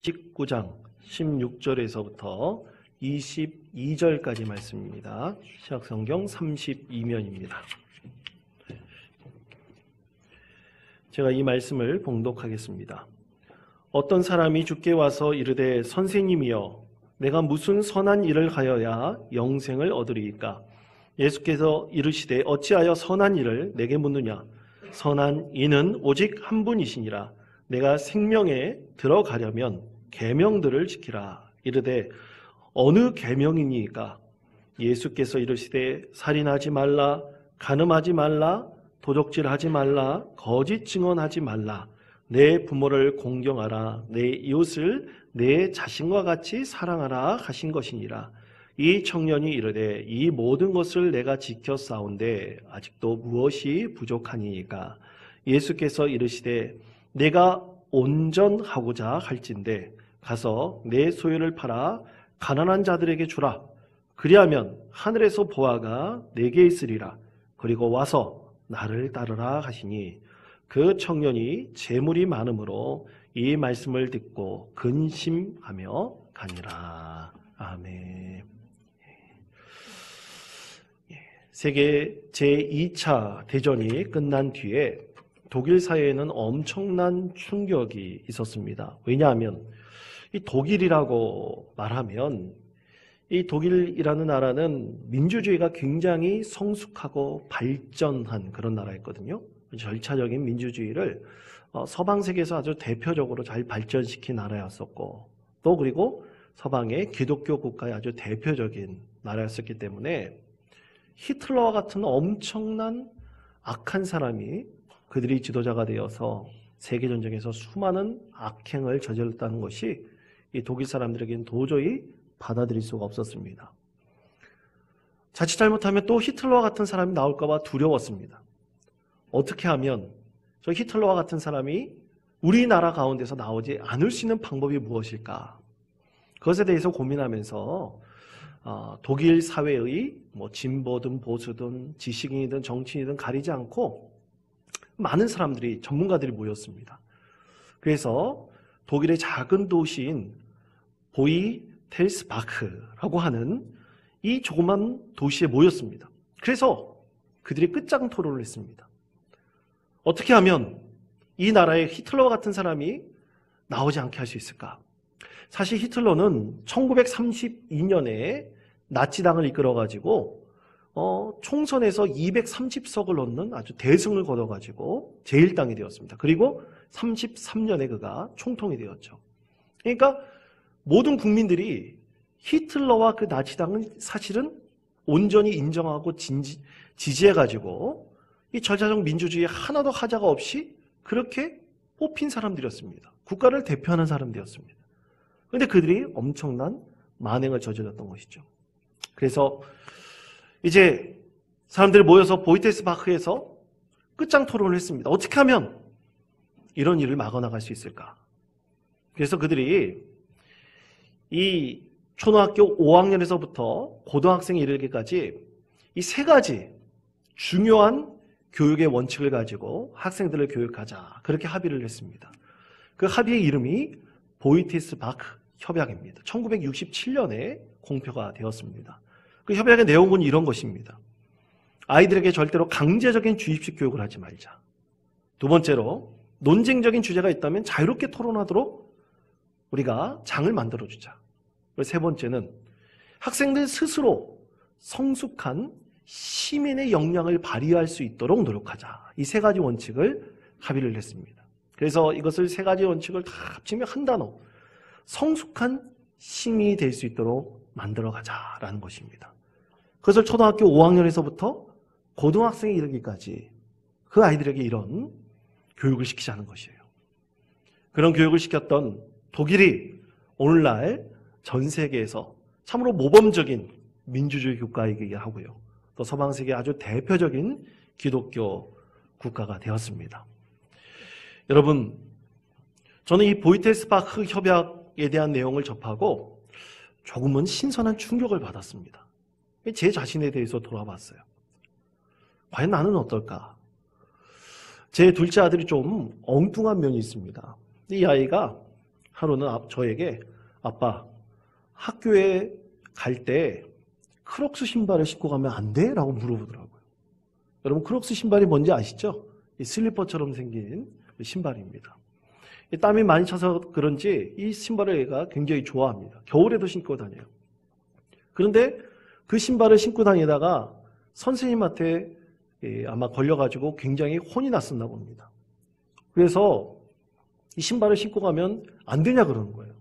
19장 16절에서부터 22절까지 말씀입니다. 신약성경 32면입니다. 제가 이 말씀을 봉독하겠습니다. 어떤 사람이 주께 와서 이르되 선생님이여 내가 무슨 선한 일을 하여야 영생을 얻으리이까? 예수께서 이르시되 어찌하여 선한 일을 내게 묻느냐? 선한 이는 오직 한 분이시니라. 내가 생명에 들어가려면 계명들을 지키라. 이르되 어느 계명이니까? 예수께서 이르시되 살인하지 말라, 간음하지 말라, 도적질하지 말라, 거짓 증언하지 말라, 내 부모를 공경하라, 내 이웃을 내 자신과 같이 사랑하라 하신 것이니라. 이 청년이 이르되 이 모든 것을 내가 지켜 싸운데 아직도 무엇이 부족하니까? 예수께서 이르시되 내가 온전하고자 할진대 가서 내 소유를 팔아 가난한 자들에게 주라. 그리하면 하늘에서 보화가 내게 있으리라. 그리고 와서 나를 따르라 하시니 그 청년이 재물이 많으므로 이 말씀을 듣고 근심하며 가니라. 아멘. 세계 제2차 대전이 끝난 뒤에 독일 사회에는 엄청난 충격이 있었습니다. 왜냐하면 이 독일이라고 말하면 이 독일이라는 나라는 민주주의가 굉장히 성숙하고 발전한 그런 나라였거든요. 절차적인 민주주의를 서방 세계에서 아주 대표적으로 잘 발전시킨 나라였었고, 또 그리고 서방의 기독교 국가의 아주 대표적인 나라였었기 때문에 히틀러와 같은 엄청난 악한 사람이 그들이 지도자가 되어서 세계전쟁에서 수많은 악행을 저질렀다는 것이 이 독일 사람들에게는 도저히 받아들일 수가 없었습니다. 자칫 잘못하면 또 히틀러와 같은 사람이 나올까 봐 두려웠습니다. 어떻게 하면 저 히틀러와 같은 사람이 우리나라 가운데서 나오지 않을 수 있는 방법이 무엇일까? 그것에 대해서 고민하면서 독일 사회의 진보든 보수든 지식인이든 정치인이든 가리지 않고 많은 사람들이, 전문가들이 모였습니다. 그래서 독일의 작은 도시인 보이텔스바크라고 하는 이 조그만 도시에 모였습니다. 그래서 그들이 끝장 토론을 했습니다. 어떻게 하면 이 나라에 히틀러 같은 사람이 나오지 않게 할 수 있을까? 사실 히틀러는 1932년에 나치당을 이끌어가지고 총선에서 230석을 얻는 아주 대승을 거둬가지고 제1당이 되었습니다. 그리고 33년에 그가 총통이 되었죠. 그러니까 모든 국민들이 히틀러와 그 나치당을 사실은 온전히 인정하고 지지해가지고 이 절차적 민주주의에 하나도 하자가 없이 그렇게 뽑힌 사람들이었습니다. 국가를 대표하는 사람들이었습니다. 그런데 그들이 엄청난 만행을 저질렀던 것이죠. 그래서 이제 사람들이 모여서 보이텔스바크에서 끝장 토론을 했습니다. 어떻게 하면 이런 일을 막아나갈 수 있을까? 그래서 그들이 이 초등학교 5학년에서부터 고등학생에 이르기까지 이 세 가지 중요한 교육의 원칙을 가지고 학생들을 교육하자, 그렇게 합의를 했습니다. 그 합의의 이름이 보이텔스바크 협약입니다. 1967년에 공표가 되었습니다. 그 협약의 내용은 이런 것입니다. 아이들에게 절대로 강제적인 주입식 교육을 하지 말자. 두 번째로, 논쟁적인 주제가 있다면 자유롭게 토론하도록 우리가 장을 만들어주자. 세 번째는 학생들 스스로 성숙한 시민의 역량을 발휘할 수 있도록 노력하자. 이 세 가지 원칙을 합의를 했습니다. 그래서 이것을 세 가지 원칙을 다 합치면 한 단어, 성숙한 시민이 될 수 있도록 만들어가자라는 것입니다. 그것을 초등학교 5학년에서부터 고등학생에 이르기까지 그 아이들에게 이런 교육을 시키자는 것이에요. 그런 교육을 시켰던 독일이 오늘날 전 세계에서 참으로 모범적인 민주주의 국가이기도 하고요. 또 서방 세계의 아주 대표적인 기독교 국가가 되었습니다. 여러분, 저는 이 보이텔스바크 협약에 대한 내용을 접하고 조금은 신선한 충격을 받았습니다. 제 자신에 대해서 돌아봤어요. 과연 나는 어떨까? 제 둘째 아들이 좀 엉뚱한 면이 있습니다. 이 아이가 하루는 저에게 아빠 학교에 갈 때 크록스 신발을 신고 가면 안 돼? 라고 물어보더라고요. 여러분 크록스 신발이 뭔지 아시죠? 이 슬리퍼처럼 생긴 신발입니다. 땀이 많이 차서 그런지 이 신발을 얘가 굉장히 좋아합니다. 겨울에도 신고 다녀요. 그런데 그 신발을 신고 다니다가 선생님한테 아마 걸려가지고 굉장히 혼이 났었나 봅니다. 그래서 이 신발을 신고 가면 안 되냐 그러는 거예요.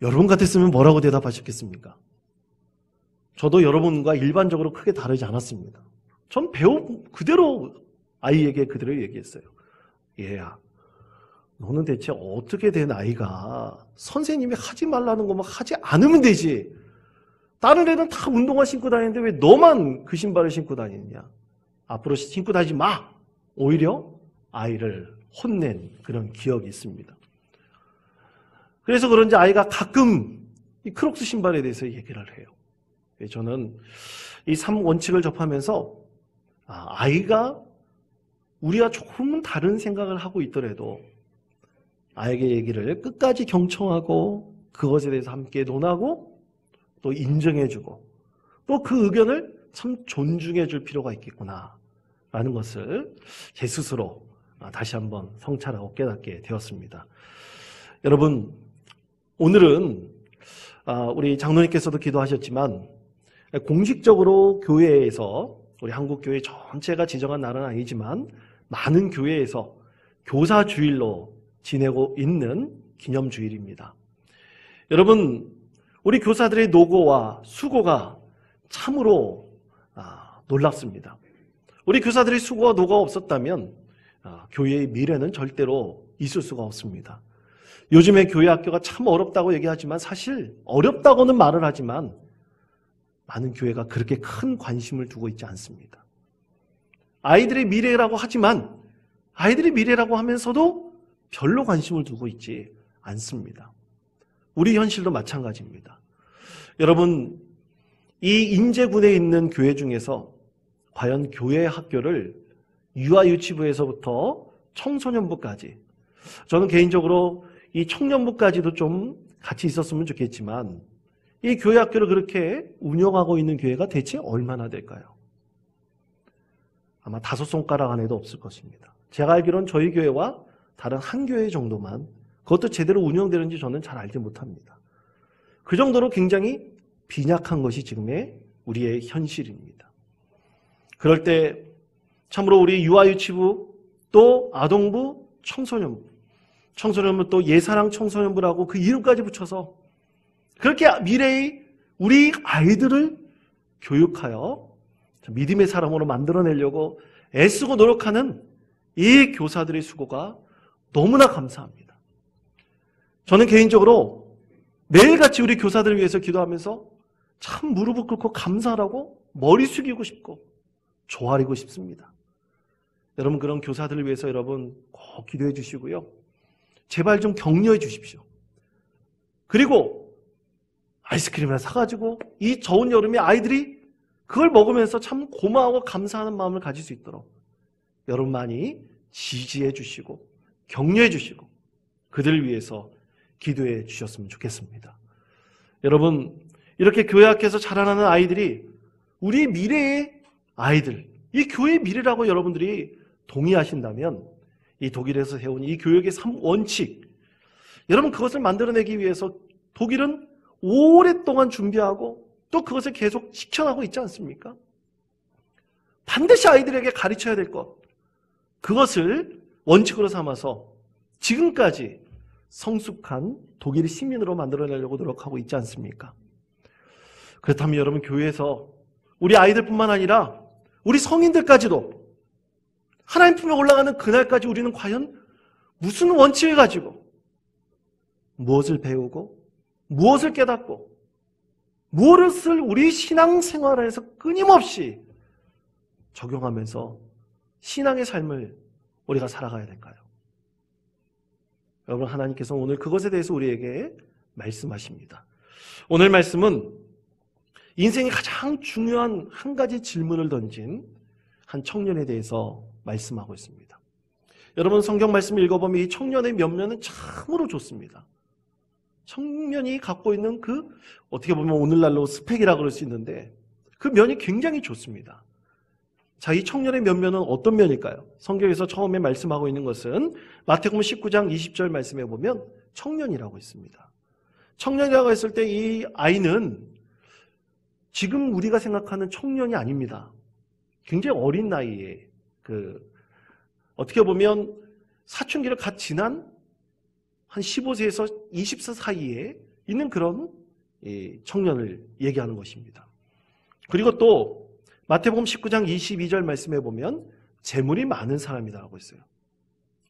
여러분 같았으면 뭐라고 대답하셨겠습니까? 저도 여러분과 일반적으로 크게 다르지 않았습니다. 전 배우 그대로 아이에게 그대로 얘기했어요. 얘야, 너는 대체 어떻게 된 아이가 선생님이 하지 말라는 거만 하지 않으면 되지. 다른 애는 다 운동화 신고 다니는데 왜 너만 그 신발을 신고 다니느냐. 앞으로 신고 다니지 마. 오히려 아이를 혼낸 그런 기억이 있습니다. 그래서 그런지 아이가 가끔 이 크록스 신발에 대해서 얘기를 해요. 저는 이 3원칙을 접하면서 아이가 우리가 조금은 다른 생각을 하고 있더라도 아이에게 얘기를 끝까지 경청하고 그것에 대해서 함께 논하고 또 인정해주고 또 그 의견을 참 존중해줄 필요가 있겠구나 라는 것을 제 스스로 다시 한번 성찰하고 깨닫게 되었습니다. 여러분, 오늘은 우리 장로님께서도 기도하셨지만 공식적으로 교회에서 우리 한국교회 전체가 지정한 날은 아니지만 많은 교회에서 교사주일로 지내고 있는 기념주일입니다. 여러분, 우리 교사들의 노고와 수고가 참으로 놀랍습니다. 우리 교사들의 수고와 노고가 없었다면 교회의 미래는 절대로 있을 수가 없습니다. 요즘에 교회 학교가 참 어렵다고 얘기하지만 사실 어렵다고는 말을 하지만 많은 교회가 그렇게 큰 관심을 두고 있지 않습니다. 아이들의 미래라고 하지만 아이들의 미래라고 하면서도 별로 관심을 두고 있지 않습니다. 우리 현실도 마찬가지입니다. 여러분, 이 인제군에 있는 교회 중에서 과연 교회 학교를 유아유치부에서부터 청소년부까지, 저는 개인적으로 이 청년부까지도 좀 같이 있었으면 좋겠지만 이 교회 학교를 그렇게 운영하고 있는 교회가 대체 얼마나 될까요? 아마 5손가락 안에도 없을 것입니다. 제가 알기로는 저희 교회와 다른 한 교회 정도만, 그것도 제대로 운영되는지 저는 잘 알지 못합니다. 그 정도로 굉장히 빈약한 것이 지금의 우리의 현실입니다. 그럴 때 참으로 우리 유아유치부 또 아동부, 청소년부 또 예사랑 청소년부라고 그 이름까지 붙여서 그렇게 미래의 우리 아이들을 교육하여 믿음의 사람으로 만들어내려고 애쓰고 노력하는 이 교사들의 수고가 너무나 감사합니다. 저는 개인적으로 매일같이 우리 교사들을 위해서 기도하면서 참 무릎을 꿇고 감사하라고 머리 숙이고 싶고 조아리고 싶습니다. 여러분, 그런 교사들을 위해서 여러분 꼭 기도해 주시고요. 제발 좀 격려해 주십시오. 그리고 아이스크림을 사가지고 이 더운 여름에 아이들이 그걸 먹으면서 참 고마워하고 감사하는 마음을 가질 수 있도록 여러분 많이 지지해 주시고 격려해 주시고 그들을 위해서 기도해 주셨으면 좋겠습니다. 여러분, 이렇게 교회 학교에서 자라나는 아이들이 우리 미래의 아이들, 이 교회의 미래라고 여러분들이 동의하신다면 이 독일에서 세운 이 교육의 3원칙, 여러분 그것을 만들어내기 위해서 독일은 오랫동안 준비하고 또 그것을 계속 지켜나가고 있지 않습니까? 반드시 아이들에게 가르쳐야 될 것, 그것을 원칙으로 삼아서 지금까지 성숙한 독일 시민으로 만들어내려고 노력하고 있지 않습니까? 그렇다면 여러분, 교회에서 우리 아이들뿐만 아니라 우리 성인들까지도 하나님 품에 올라가는 그날까지 우리는 과연 무슨 원칙을 가지고 무엇을 배우고 무엇을 깨닫고 무엇을 우리 신앙생활에서 끊임없이 적용하면서 신앙의 삶을 우리가 살아가야 될까요? 여러분, 하나님께서 오늘 그것에 대해서 우리에게 말씀하십니다. 오늘 말씀은 인생의 가장 중요한 한 가지 질문을 던진 한 청년에 대해서 말씀하고 있습니다. 여러분 성경 말씀 읽어보면 이 청년의 면면은 참으로 좋습니다. 청년이 갖고 있는 그 어떻게 보면 오늘날로 스펙이라 그럴 수 있는데 그 면이 굉장히 좋습니다. 자, 이 청년의 면면은 어떤 면일까요? 성경에서 처음에 말씀하고 있는 것은 마태복음 19장 20절 말씀에 보면 청년이라고 있습니다. 청년이라고 했을 때 이 아이는 지금 우리가 생각하는 청년이 아닙니다. 굉장히 어린 나이에 어떻게 보면 사춘기를 갓 지난 한 15세에서 20세 사이에 있는 그런 청년을 얘기하는 것입니다. 그리고 또 마태복음 19장 22절 말씀에 보면 재물이 많은 사람이라고 했어요.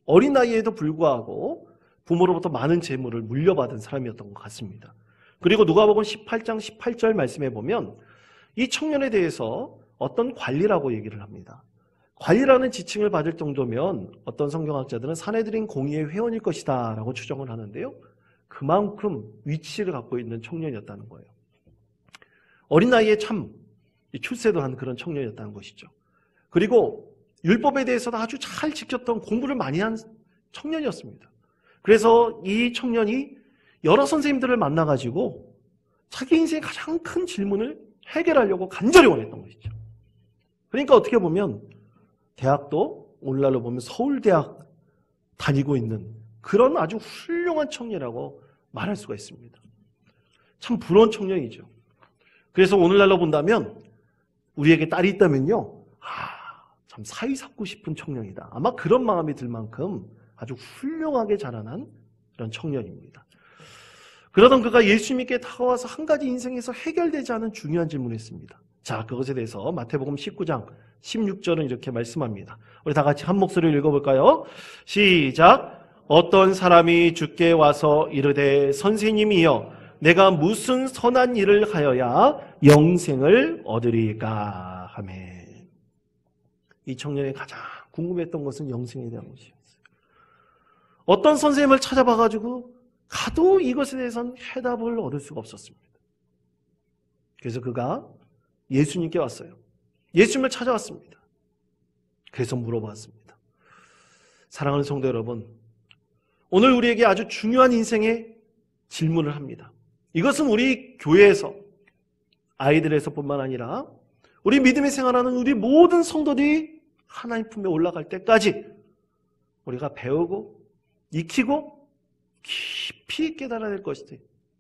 어린 나이에도 불구하고 부모로부터 많은 재물을 물려받은 사람이었던 것 같습니다. 그리고 누가복음 18장 18절 말씀에 보면 이 청년에 대해서 어떤 관리라고 얘기를 합니다. 관리라는 지칭을 받을 정도면 어떤 성경학자들은 사내들인 공의의 회원일 것이다 라고 추정을 하는데요. 그만큼 위치를 갖고 있는 청년이었다는 거예요. 어린 나이에 참 출세도 한 그런 청년이었다는 것이죠. 그리고 율법에 대해서도 아주 잘 지켰던 공부를 많이 한 청년이었습니다. 그래서 이 청년이 여러 선생님들을 만나가지고 자기 인생의 가장 큰 질문을 해결하려고 간절히 원했던 것이죠. 그러니까 어떻게 보면 대학도 오늘날로 보면 서울대학 다니고 있는 그런 아주 훌륭한 청년이라고 말할 수가 있습니다. 참 부러운 청년이죠. 그래서 오늘날로 본다면 우리에게 딸이 있다면요, 참 사위 삼고 싶은 청년이다. 아마 그런 마음이 들 만큼 아주 훌륭하게 자라난 그런 청년입니다. 그러던 그가 예수님께 다가와서 한 가지 인생에서 해결되지 않은 중요한 질문을 했습니다. 자, 그것에 대해서 마태복음 19장 16절은 이렇게 말씀합니다. 우리 다 같이 한 목소리를 읽어볼까요? 시작! 어떤 사람이 주께 와서 이르되 선생님이여 내가 무슨 선한 일을 하여야 영생을 얻으리까 하며. 이 청년이 가장 궁금했던 것은 영생에 대한 것이었어요. 어떤 선생님을 찾아봐가지고 가도 이것에 대해서는 해답을 얻을 수가 없었습니다. 그래서 그가 예수님께 왔어요. 예수님을 찾아왔습니다. 그래서 물어봤습니다. 사랑하는 성도 여러분, 오늘 우리에게 아주 중요한 인생의 질문을 합니다. 이것은 우리 교회에서 아이들에서 뿐만 아니라 우리 믿음의 생활하는 우리 모든 성도들이 하나님 품에 올라갈 때까지 우리가 배우고 익히고 깊이 깨달아야 될 것에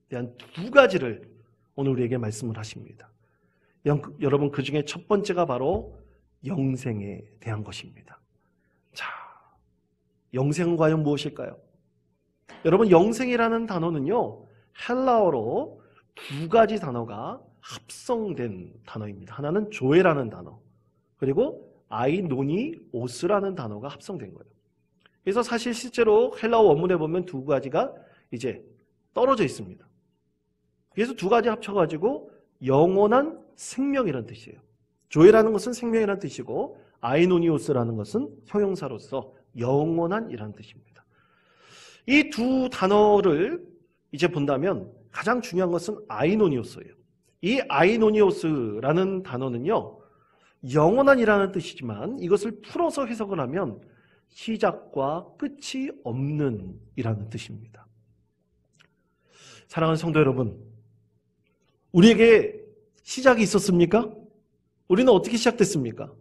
대한 두 가지를 오늘 우리에게 말씀을 하십니다. 여러분, 그 중에 첫 번째가 바로 영생에 대한 것입니다. 자, 영생은 과연 무엇일까요? 여러분, 영생이라는 단어는요, 헬라어로 두 가지 단어가 합성된 단어입니다. 하나는 조에라는 단어, 그리고 아이노니오스라는 단어가 합성된 거예요. 그래서 사실 실제로 헬라어 원문에 보면 두 가지가 이제 떨어져 있습니다. 그래서 두 가지 합쳐가지고 영원한 생명이라는 뜻이에요. 조에라는 것은 생명이라는 뜻이고 아이노니오스라는 것은 형용사로서 영원한이라는 뜻입니다. 이 두 단어를 이제 본다면 가장 중요한 것은 아이노니오스예요. 이 아이노니오스라는 단어는요, 영원한이라는 뜻이지만 이것을 풀어서 해석을 하면 시작과 끝이 없는 이라는 뜻입니다. 사랑하는 성도 여러분, 우리에게 시작이 있었습니까? 우리는 어떻게 시작됐습니까?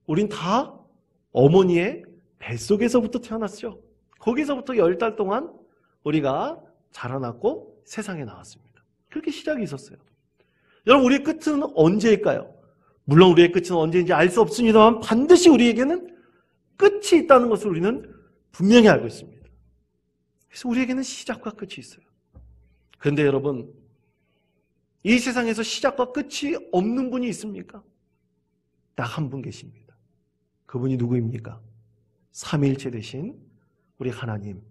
우린 다 어머니의 뱃속에서부터 태어났죠. 거기서부터 10달 동안 우리가 자라났고 세상에 나왔습니다. 그렇게 시작이 있었어요. 여러분, 우리의 끝은 언제일까요? 물론 우리의 끝은 언제인지 알 수 없습니다만 반드시 우리에게는 끝이 있다는 것을 우리는 분명히 알고 있습니다. 그래서 우리에게는 시작과 끝이 있어요. 그런데 여러분, 이 세상에서 시작과 끝이 없는 분이 있습니까? 딱 한 분 계십니다. 그분이 누구입니까? 삼위일체 되신 우리 하나님,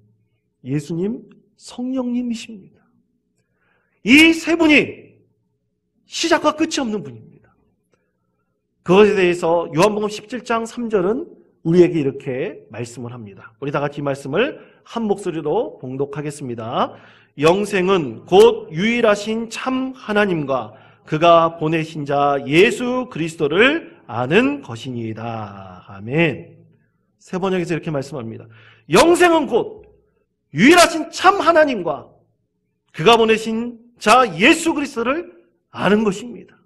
예수님, 성령님이십니다. 이 세 분이 시작과 끝이 없는 분입니다. 그것에 대해서 요한복음 17장 3절은 우리에게 이렇게 말씀을 합니다. 우리 다 같이 이 말씀을 한 목소리로 봉독하겠습니다. 영생은 곧 유일하신 참 하나님과 그가 보내신 자 예수 그리스도를 아는 것이니이다. 아멘. 세 번역에서 이렇게 말씀합니다. 영생은 곧 유일하신 참 하나님과 그가 보내신 자 예수 그리스도를 아는 것입니다.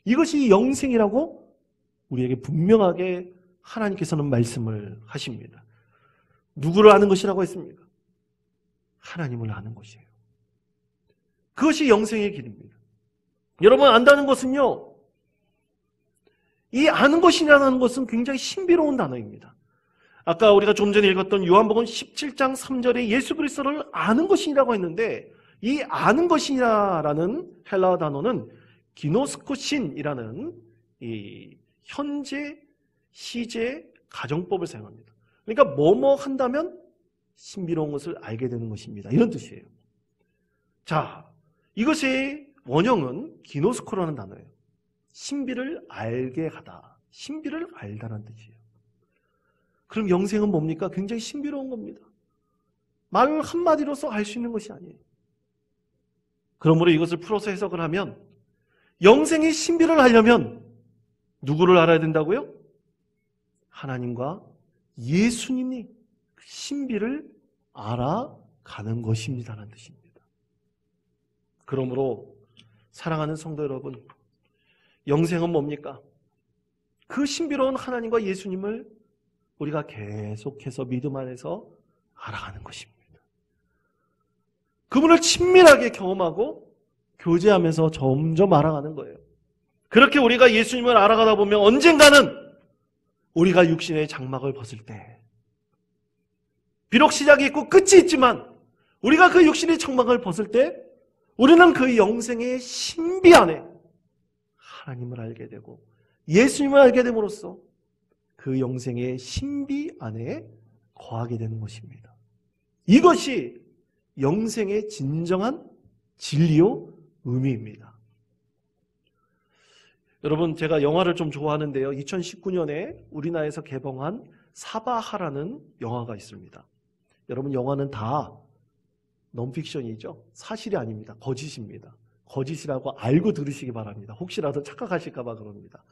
이것이 영생이라고 우리에게 분명하게 하나님께서는 말씀을 하십니다. 누구를 아는 것이라고 했습니까? 하나님을 아는 것이에요. 그것이 영생의 길입니다. 여러분, 안다는 것은요, 이 아는 것이라는 것은 굉장히 신비로운 단어입니다. 아까 우리가 좀 전에 읽었던 요한복음 17장 3절에 예수 그리스도를 아는 것이라고 했는데, 이 아는 것이라는 헬라어 단어는 기노스코신이라는 이 현재 시제 가정법을 사용합니다. 그러니까 뭐뭐 한다면 신비로운 것을 알게 되는 것입니다. 이런 뜻이에요. 자, 이것의 원형은 기노스코라는 단어예요. 신비를 알게 하다. 신비를 알다는 뜻이에요. 그럼 영생은 뭡니까? 굉장히 신비로운 겁니다. 말 한마디로서 알 수 있는 것이 아니에요. 그러므로 이것을 풀어서 해석을 하면 영생의 신비를 알려면 누구를 알아야 된다고요? 하나님과 예수님이 그 신비를 알아가는 것입니다라는 뜻입니다. 그러므로 사랑하는 성도 여러분, 영생은 뭡니까? 그 신비로운 하나님과 예수님을 우리가 계속해서 믿음 안에서 알아가는 것입니다. 그분을 친밀하게 경험하고 교제하면서 점점 알아가는 거예요. 그렇게 우리가 예수님을 알아가다 보면 언젠가는 우리가 육신의 장막을 벗을 때, 비록 시작이 있고 끝이 있지만 우리가 그 육신의 장막을 벗을 때 우리는 그 영생의 신비 안에 하나님을 알게 되고 예수님을 알게 됨으로써 그 영생의 신비 안에 거하게 되는 것입니다. 이것이 영생의 진정한 진리요 의미입니다. 여러분, 제가 영화를 좀 좋아하는데요. 2019년에 우리나라에서 개봉한 사바하라는 영화가 있습니다. 여러분, 영화는 다 넌픽션이죠. 사실이 아닙니다. 거짓입니다. 거짓이라고 알고 들으시기 바랍니다. 혹시라도 착각하실까 봐 그럽니다.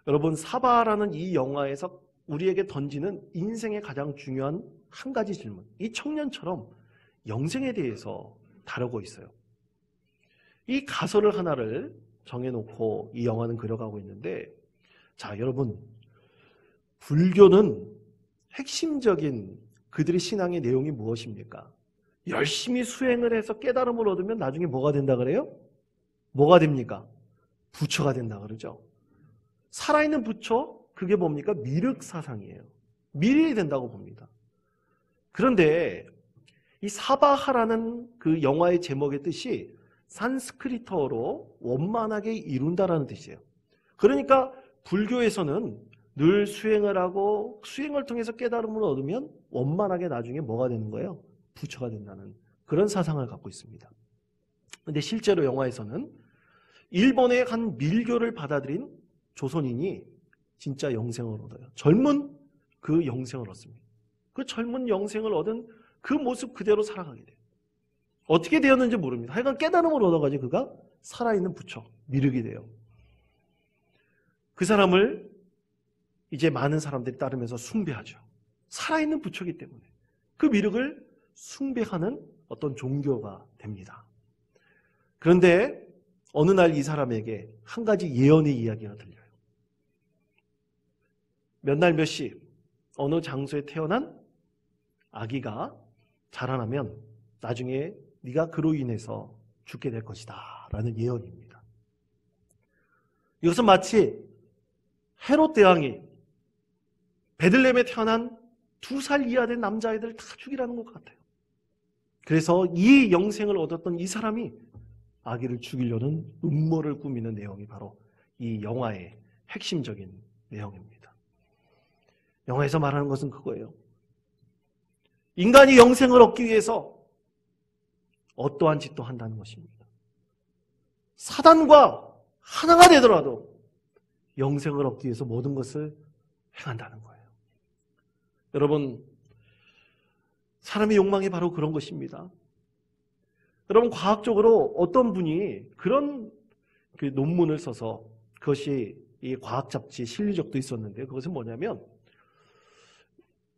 여러분, 사바라는 이 영화에서 우리에게 던지는 인생의 가장 중요한 한 가지 질문. 이 청년처럼 영생에 대해서 다루고 있어요. 이 가설을 하나를 정해놓고 이 영화는 그려가고 있는데, 자, 여러분, 불교는 핵심적인 그들의 신앙의 내용이 무엇입니까? 열심히 수행을 해서 깨달음을 얻으면 나중에 뭐가 된다 그래요? 뭐가 됩니까? 부처가 된다 그러죠. 살아있는 부처, 그게 뭡니까? 미륵사상이에요. 미륵이 된다고 봅니다. 그런데 이 사바하라는 그 영화의 제목의 뜻이 산스크리트어로 원만하게 이룬다라는 뜻이에요. 그러니까 불교에서는 늘 수행을 하고 수행을 통해서 깨달음을 얻으면 원만하게 나중에 뭐가 되는 거예요? 부처가 된다는 그런 사상을 갖고 있습니다. 그런데 실제로 영화에서는 일본의 한 밀교를 받아들인 조선인이 진짜 영생을 얻어요. 젊은 그 영생을 얻습니다. 그 젊은 영생을 얻은 그 모습 그대로 살아가게 돼요. 어떻게 되었는지 모릅니다. 하여간 깨달음을 얻어가지고 그가 살아있는 부처, 미륵이 돼요. 그 사람을 이제 많은 사람들이 따르면서 숭배하죠. 살아있는 부처이기 때문에 그 미륵을 숭배하는 어떤 종교가 됩니다. 그런데 어느 날 이 사람에게 한 가지 예언의 이야기가 들려요. 몇 날 몇 시 어느 장소에 태어난 아기가 자라나면 나중에 네가 그로 인해서 죽게 될 것이다 라는 예언입니다. 이것은 마치 헤롯 대왕이 베들레헴에 태어난 2살 이하 된 남자아이들 다 죽이라는 것 같아요. 그래서 이 영생을 얻었던 이 사람이 아기를 죽이려는 음모를 꾸미는 내용이 바로 이 영화의 핵심적인 내용입니다. 영화에서 말하는 것은 그거예요. 인간이 영생을 얻기 위해서 어떠한 짓도 한다는 것입니다. 사단과 하나가 되더라도 영생을 얻기 위해서 모든 것을 행한다는 거예요. 여러분, 사람의 욕망이 바로 그런 것입니다. 여러분, 과학적으로 어떤 분이 그런 그 논문을 써서 그것이 이 과학 잡지에 실린 적도 있었는데 그것은 뭐냐면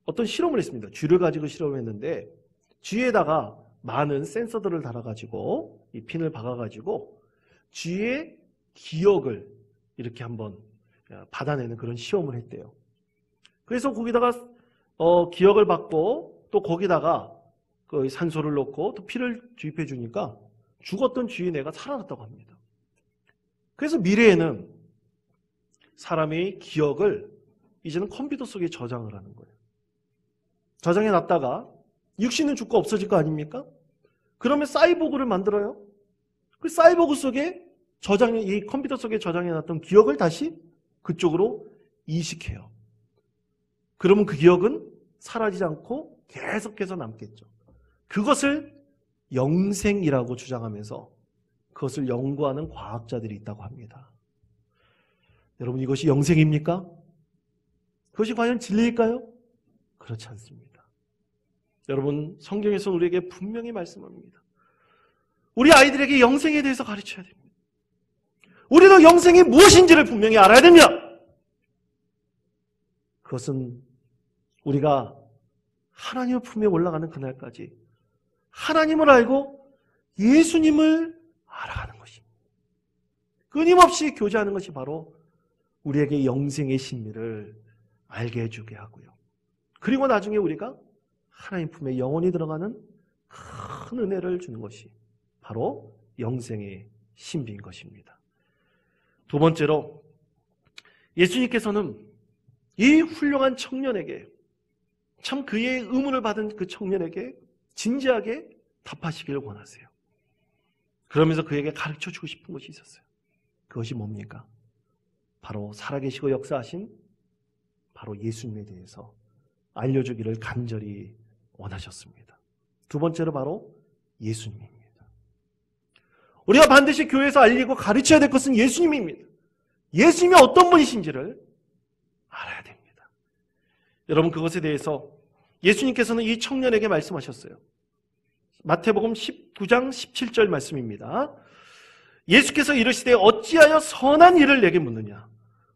어떤 실험을 했습니다. 쥐를 가지고 실험했는데 쥐에다가 많은 센서들을 달아가지고 이 핀을 박아가지고 쥐의 기억을 이렇게 한번 받아내는 그런 시험을 했대요. 그래서 거기다가 기억을 받고 또 거기다가 그 산소를 넣고 또 피를 주입해 주니까 죽었던 쥐의 뇌가 살아났다고 합니다. 그래서 미래에는 사람의 기억을 이제는 컴퓨터 속에 저장을 하는 거예요. 저장해 놨다가 육신은 죽고 없어질 거 아닙니까? 그러면 사이보그를 만들어요. 그 사이보그 속에 이 컴퓨터 속에 저장해 놨던 기억을 다시 그쪽으로 이식해요. 그러면 그 기억은 사라지지 않고 계속해서 남겠죠. 그것을 영생이라고 주장하면서 그것을 연구하는 과학자들이 있다고 합니다. 여러분, 이것이 영생입니까? 그것이 과연 진리일까요? 그렇지 않습니다. 여러분, 성경에서 우리에게 분명히 말씀합니다. 우리 아이들에게 영생에 대해서 가르쳐야 됩니다. 우리도 영생이 무엇인지를 분명히 알아야 됩니다. 그것은 우리가 하나님의 품에 올라가는 그날까지 하나님을 알고 예수님을 알아가는 것입니다. 끊임없이 교제하는 것이 바로 우리에게 영생의 신비를 알게 해주게 하고요. 그리고 나중에 우리가 하나님 품에 영원히 들어가는 큰 은혜를 주는 것이 바로 영생의 신비인 것입니다. 두 번째로 예수님께서는 이 훌륭한 청년에게 참 그의 의문을 받은 그 청년에게 진지하게 답하시기를 원하세요. 그러면서 그에게 가르쳐주고 싶은 것이 있었어요. 그것이 뭡니까? 바로 살아계시고 역사하신 바로 예수님에 대해서 알려주기를 간절히 원하셨습니다. 두 번째로 바로 예수님입니다. 우리가 반드시 교회에서 알리고 가르쳐야 될 것은 예수님입니다. 예수님이 어떤 분이신지를 알아야 됩니다. 여러분, 그것에 대해서 예수님께서는 이 청년에게 말씀하셨어요. 마태복음 19장 17절 말씀입니다. 예수께서 이르시되 어찌하여 선한 일을 내게 묻느냐?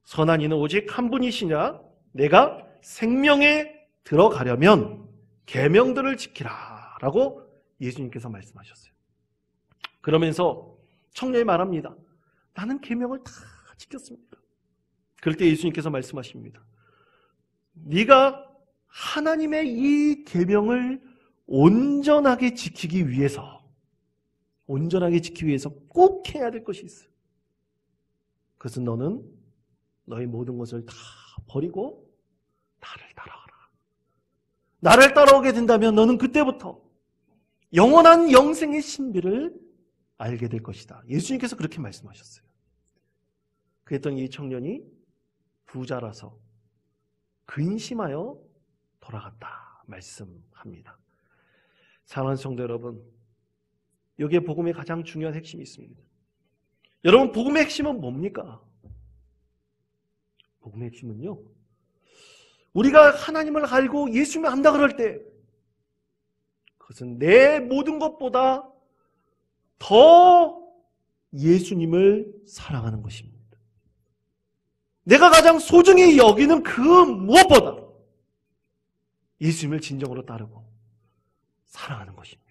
선한 이는 오직 한 분이시냐? 내가 생명에 들어가려면 계명들을 지키라 라고 예수님께서 말씀하셨어요. 그러면서 청년이 말합니다. 나는 계명을 다 지켰습니다. 그럴 때 예수님께서 말씀하십니다. 네가 하나님의 이 계명을 온전하게 지키기 위해서 꼭 해야 될 것이 있어. 그것은 너는 너의 모든 것을 다 버리고 나를 따라가라. 나를 따라오게 된다면 너는 그때부터 영원한 영생의 신비를 알게 될 것이다. 예수님께서 그렇게 말씀하셨어요. 그랬더니 이 청년이 부자라서 근심하여 돌아갔다 말씀합니다. 사랑하는 성도 여러분, 여기에 복음의 가장 중요한 핵심이 있습니다. 여러분, 복음의 핵심은 뭡니까? 복음의 핵심은요, 우리가 하나님을 알고 예수님을 안다 그럴 때 그것은 내 모든 것보다 더 예수님을 사랑하는 것입니다. 내가 가장 소중히 여기는 그 무엇보다 예수님을 진정으로 따르고 사랑하는 것입니다.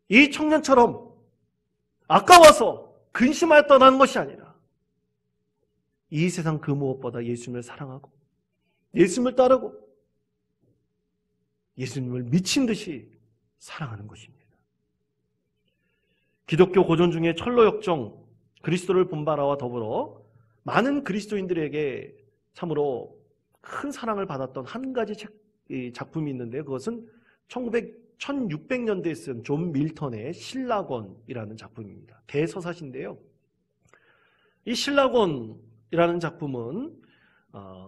이 청년처럼 아까워서 근심하여 떠나는 것이 아니라 이 세상 그 무엇보다 예수님을 사랑하고 예수님을 따르고 예수님을 미친 듯이 사랑하는 것입니다. 기독교 고전 중에 철로역정, 그리스도를 본바라와 더불어 많은 그리스도인들에게 참으로 큰 사랑을 받았던 한 가지 작품이 있는데 그것은 1600년대에 쓴 존 밀턴의 신라권이라는 작품입니다. 대서사시인데요. 이 신라권이라는 작품은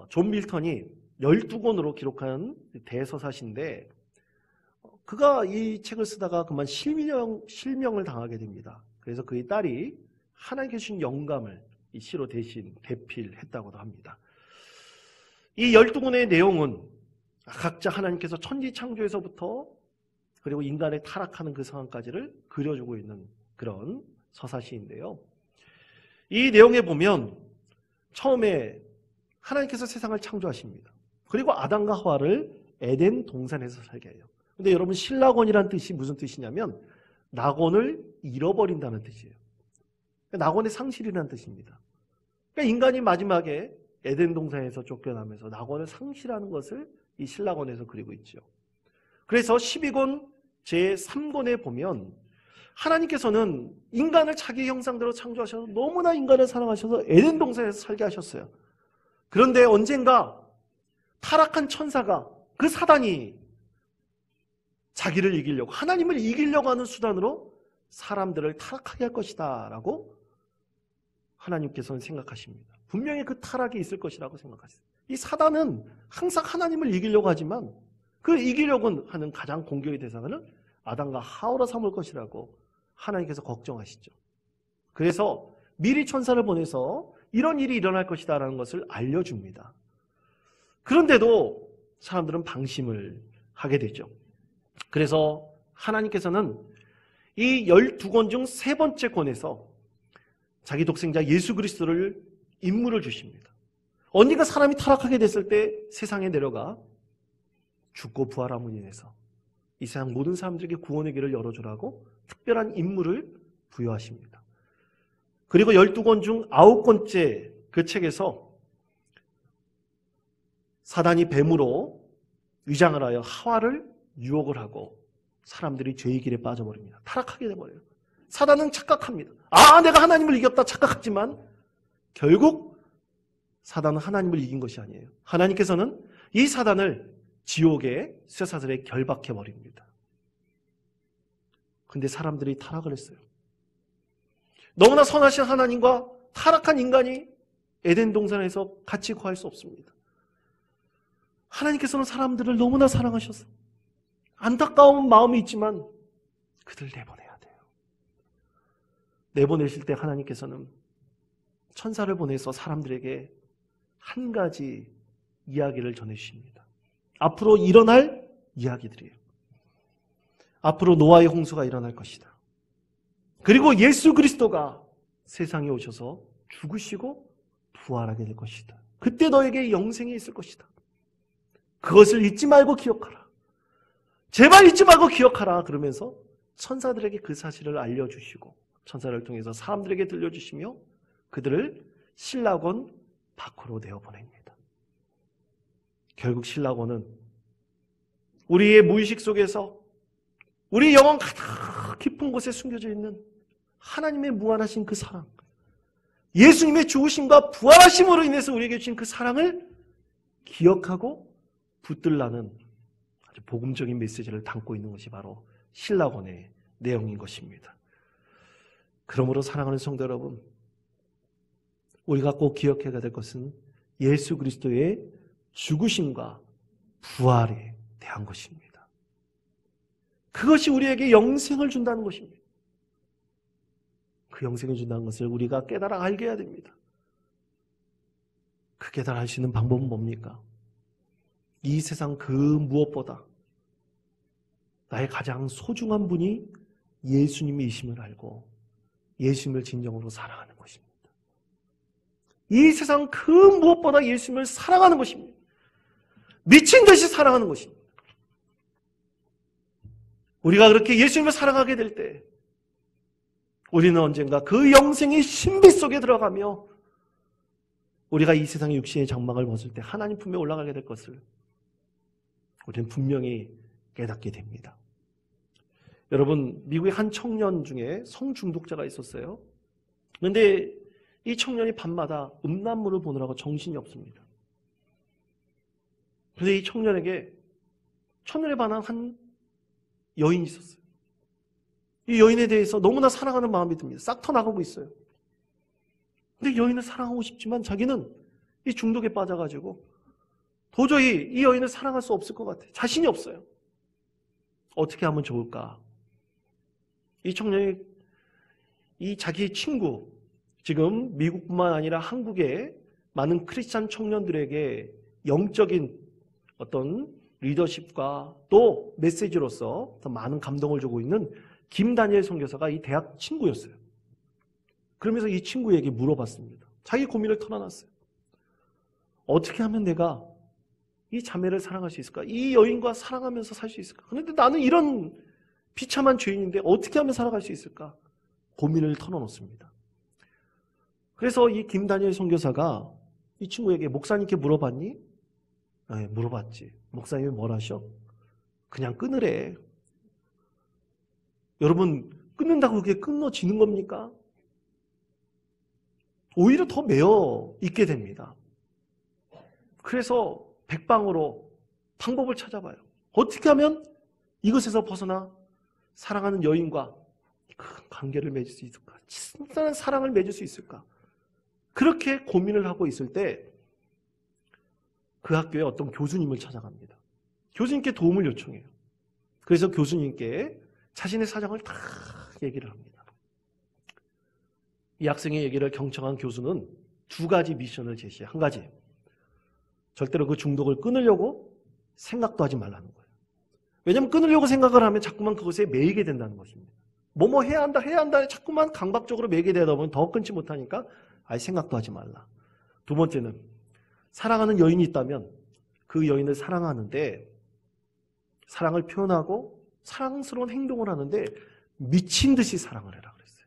존 밀턴이 12권으로 기록한 대서사시인데 그가 이 책을 쓰다가 그만 실명을 당하게 됩니다. 그래서 그의 딸이 하나님께 주신 영감을 이 시로 대신 대필했다고도 합니다. 이 12권의 내용은 각자 하나님께서 천지 창조에서부터 그리고 인간의 타락하는 그 상황까지를 그려주고 있는 그런 서사시인데요. 이 내용에 보면 처음에 하나님께서 세상을 창조하십니다. 그리고 아담과 하와를 에덴 동산에서 살게 해요. 근데 여러분 실낙원이라는 뜻이 무슨 뜻이냐면 낙원을 잃어버린다는 뜻이에요. 낙원의 상실이라는 뜻입니다. 그러니까 인간이 마지막에 에덴 동산에서 쫓겨나면서 낙원을 상실하는 것을 이 실낙원에서 그리고 있죠. 그래서 12권 제3권에 보면 하나님께서는 인간을 자기 형상대로 창조하셔서 너무나 인간을 사랑하셔서 에덴 동산에서 살게 하셨어요. 그런데 언젠가 타락한 천사가, 그 사단이 자기를 이기려고, 하나님을 이기려고 하는 수단으로 사람들을 타락하게 할 것이다 라고 하나님께서는 생각하십니다. 분명히 그 타락이 있을 것이라고 생각하세요. 이 사단은 항상 하나님을 이기려고 하지만 그 이기려고 하는 가장 공격의 대상은 아담과 하와로 삼을 것이라고 하나님께서 걱정하시죠. 그래서 미리 천사를 보내서 이런 일이 일어날 것이다 라는 것을 알려줍니다. 그런데도 사람들은 방심을 하게 되죠. 그래서 하나님께서는 이 12권 중 세 번째 권에서 자기 독생자 예수 그리스도를 인물을 주십니다. 언젠가 사람이 타락하게 됐을 때 세상에 내려가 죽고 부활함으로 인해서 이 세상 모든 사람들에게 구원의 길을 열어주라고 특별한 임무를 부여하십니다. 그리고 12권 중 9권째 그 책에서 사단이 뱀으로 위장을 하여 하와를 유혹을 하고 사람들이 죄의 길에 빠져버립니다. 타락하게 돼버려요. 사단은 착각합니다. 내가 하나님을 이겼다 착각하지만 결국 사단은 하나님을 이긴 것이 아니에요. 하나님께서는 이 사단을 지옥의 쇠사슬에 결박해버립니다. 근데 사람들이 타락을 했어요. 너무나 선하신 하나님과 타락한 인간이 에덴 동산에서 같이 거할 수 없습니다. 하나님께서는 사람들을 너무나 사랑하셔서 안타까운 마음이 있지만 그들 내보내야 돼요. 내보내실 때 하나님께서는 천사를 보내서 사람들에게 한 가지 이야기를 전해주십니다. 앞으로 일어날 이야기들이에요. 앞으로 노아의 홍수가 일어날 것이다. 그리고 예수 그리스도가 세상에 오셔서 죽으시고 부활하게 될 것이다. 그때 너에게 영생이 있을 것이다. 그것을 잊지 말고 기억하라. 제발 잊지 말고 기억하라. 그러면서 천사들에게 그 사실을 알려주시고 천사를 통해서 사람들에게 들려주시며 그들을 실낙원 밖으로 내어보냅니다. 결국 실낙원은 우리의 무의식 속에서 우리 영혼 가득 깊은 곳에 숨겨져 있는 하나님의 무한하신 그 사랑, 예수님의 죽으심과 부활하심으로 인해서 우리에게 주신 그 사랑을 기억하고 붙들라는 아주 복음적인 메시지를 담고 있는 것이 바로 실낙원의 내용인 것입니다. 그러므로 사랑하는 성도 여러분, 우리가 꼭 기억해야 될 것은 예수 그리스도의 죽으심과 부활에 대한 것입니다. 그것이 우리에게 영생을 준다는 것입니다. 그 영생을 준다는 것을 우리가 깨달아 알게 해야 됩니다. 그 깨달아 알 수 있는 방법은 뭡니까? 이 세상 그 무엇보다 나의 가장 소중한 분이 예수님이심을 알고 예수님을 진정으로 사랑하는 것입니다. 이 세상 그 무엇보다 예수님을 사랑하는 것입니다. 미친 듯이 사랑하는 것입니다. 우리가 그렇게 예수님을 사랑하게 될 때 우리는 언젠가 그 영생의 신비 속에 들어가며 우리가 이 세상의 육신의 장막을 벗을 때 하나님 품에 올라가게 될 것을 우리는 분명히 깨닫게 됩니다. 여러분, 미국의 한 청년 중에 성중독자가 있었어요. 그런데 이 청년이 밤마다 음란물을 보느라고 정신이 없습니다. 그런데 이 청년에게 첫눈에 반한 한 여인이 있었어요. 이 여인에 대해서 너무나 사랑하는 마음이 듭니다. 싹 터나가고 있어요. 근데 여인을 사랑하고 싶지만 자기는 이 중독에 빠져가지고 도저히 이 여인을 사랑할 수 없을 것 같아요. 자신이 없어요. 어떻게 하면 좋을까? 이 청년이 이 자기 친구, 지금 미국뿐만 아니라 한국의 많은 크리스찬 청년들에게 영적인 어떤 리더십과 또 메시지로서 더 많은 감동을 주고 있는 김다니엘 선교사가 이 대학 친구였어요. 그러면서 이 친구에게 물어봤습니다. 자기 고민을 털어놨어요. 어떻게 하면 내가 이 자매를 사랑할 수 있을까? 이 여인과 사랑하면서 살 수 있을까? 그런데 나는 이런 비참한 죄인인데 어떻게 하면 살아갈 수 있을까? 고민을 털어놓습니다. 그래서 이 김다니엘 선교사가 이 친구에게 목사님께 물어봤니? 네, 물어봤지. 목사님이 뭘 하셔? 그냥 끊으래. 여러분, 끊는다고 그게 끊어지는 겁니까? 오히려 더 매여 있게 됩니다. 그래서 백방으로 방법을 찾아봐요. 어떻게 하면 이것에서 벗어나 사랑하는 여인과 큰 관계를 맺을 수 있을까? 진짜는 사랑을 맺을 수 있을까? 그렇게 고민을 하고 있을 때 그 학교에 어떤 교수님을 찾아갑니다. 교수님께 도움을 요청해요. 그래서 교수님께 자신의 사정을 다 얘기를 합니다. 이 학생의 얘기를 경청한 교수는 두 가지 미션을 제시해요. 한 가지, 절대로 그 중독을 끊으려고 생각도 하지 말라는 거예요. 왜냐하면 끊으려고 생각을 하면 자꾸만 그것에 매이게 된다는 것입니다. 뭐뭐 해야 한다 자꾸만 강박적으로 매이게 되다 보면 더 끊지 못하니까 아예 생각도 하지 말라. 두 번째는 사랑하는 여인이 있다면 그 여인을 사랑하는데 사랑을 표현하고 사랑스러운 행동을 하는데 미친 듯이 사랑을 해라 그랬어요.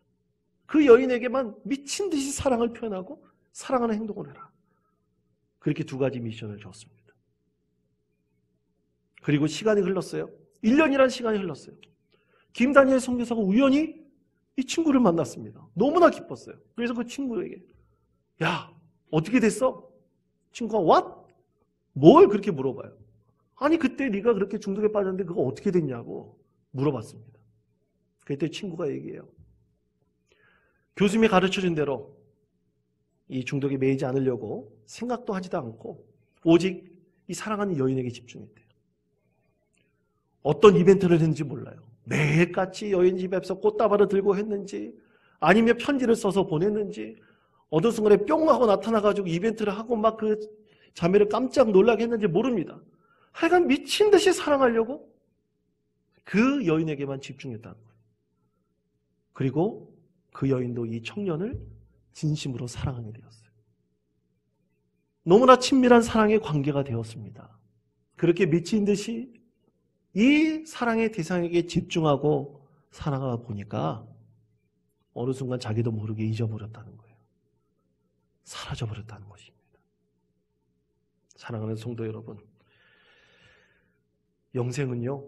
그 여인에게만 미친 듯이 사랑을 표현하고 사랑하는 행동을 해라. 그렇게 두 가지 미션을 줬습니다. 그리고 시간이 흘렀어요. 1년이라는 시간이 흘렀어요. 김다니엘 선교사가 우연히 이 친구를 만났습니다. 너무나 기뻤어요. 그래서 그 친구에게 야, 어떻게 됐어? 친구가 what? 뭘 그렇게 물어봐요. 아니 그때 네가 그렇게 중독에 빠졌는데 그거 어떻게 됐냐고 물어봤습니다. 그때 친구가 얘기해요. 교수님이 가르쳐준 대로 이 중독에 매이지 않으려고 생각도 하지도 않고 오직 이 사랑하는 여인에게 집중했대요. 어떤 이벤트를 했는지 몰라요. 매일같이 여인 집 앞에서 꽃다발을 들고 했는지 아니면 편지를 써서 보냈는지 어느 순간에 뿅 하고 나타나가지고 이벤트를 하고 막 그 자매를 깜짝 놀라게 했는지 모릅니다. 하여간 미친 듯이 사랑하려고 그 여인에게만 집중했다는 거예요. 그리고 그 여인도 이 청년을 진심으로 사랑하게 되었어요. 너무나 친밀한 사랑의 관계가 되었습니다. 그렇게 미친 듯이 이 사랑의 대상에게 집중하고 살아가 보니까 어느 순간 자기도 모르게 잊어버렸다는 거예요. 사라져버렸다는 것입니다. 사랑하는 성도 여러분, 영생은요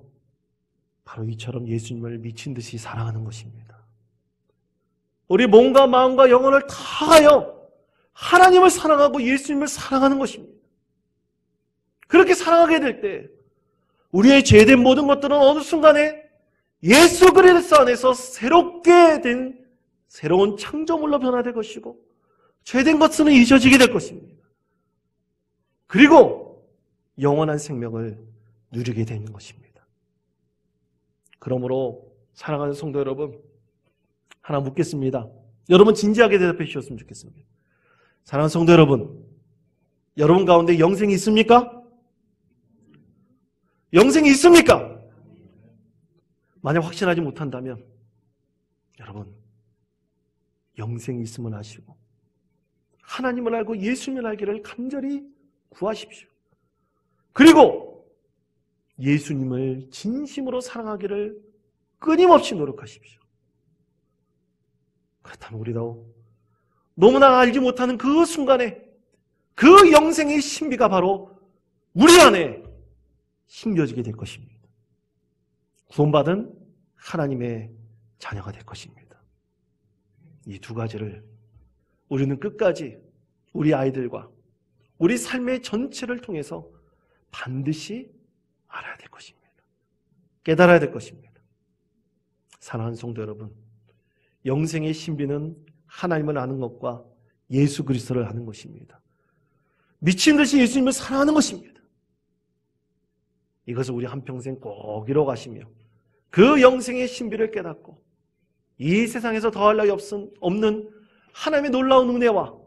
바로 이처럼 예수님을 미친 듯이 사랑하는 것입니다. 우리 몸과 마음과 영혼을 다하여 하나님을 사랑하고 예수님을 사랑하는 것입니다. 그렇게 사랑하게 될 때 우리의 죄된 모든 것들은 어느 순간에 예수 그리스도 안에서 새롭게 된 새로운 창조물로 변화될 것이고 죄된 것은 잊어지게 될 것입니다. 그리고 영원한 생명을 누리게 되는 것입니다. 그러므로 사랑하는 성도 여러분, 하나 묻겠습니다. 여러분 진지하게 대답해 주셨으면 좋겠습니다. 사랑하는 성도 여러분, 여러분 가운데 영생이 있습니까? 영생이 있습니까? 만약 확신하지 못한다면 여러분 영생이 있음을 아시고 하나님을 알고 예수님을 알기를 간절히 구하십시오. 그리고 예수님을 진심으로 사랑하기를 끊임없이 노력하십시오. 그렇다면 우리도 너무나 알지 못하는 그 순간에 그 영생의 신비가 바로 우리 안에 심겨지게 될 것입니다. 구원받은 하나님의 자녀가 될 것입니다. 이 두 가지를 우리는 끝까지 우리 아이들과 우리 삶의 전체를 통해서 반드시 알아야 될 것입니다. 깨달아야 될 것입니다. 사랑하는 성도 여러분, 영생의 신비는 하나님을 아는 것과 예수 그리스도를 아는 것입니다. 미친 듯이 예수님을 사랑하는 것입니다. 이것을 우리 한평생 꼭 이뤄가시며 그 영생의 신비를 깨닫고 이 세상에서 더할 나위 없는 하나님의 놀라운 은혜와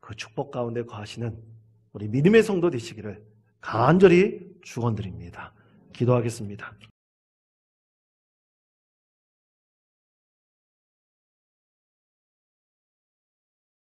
그 축복 가운데 거하시는 우리 믿음의 성도 되시기를 간절히 축원드립니다. 기도하겠습니다.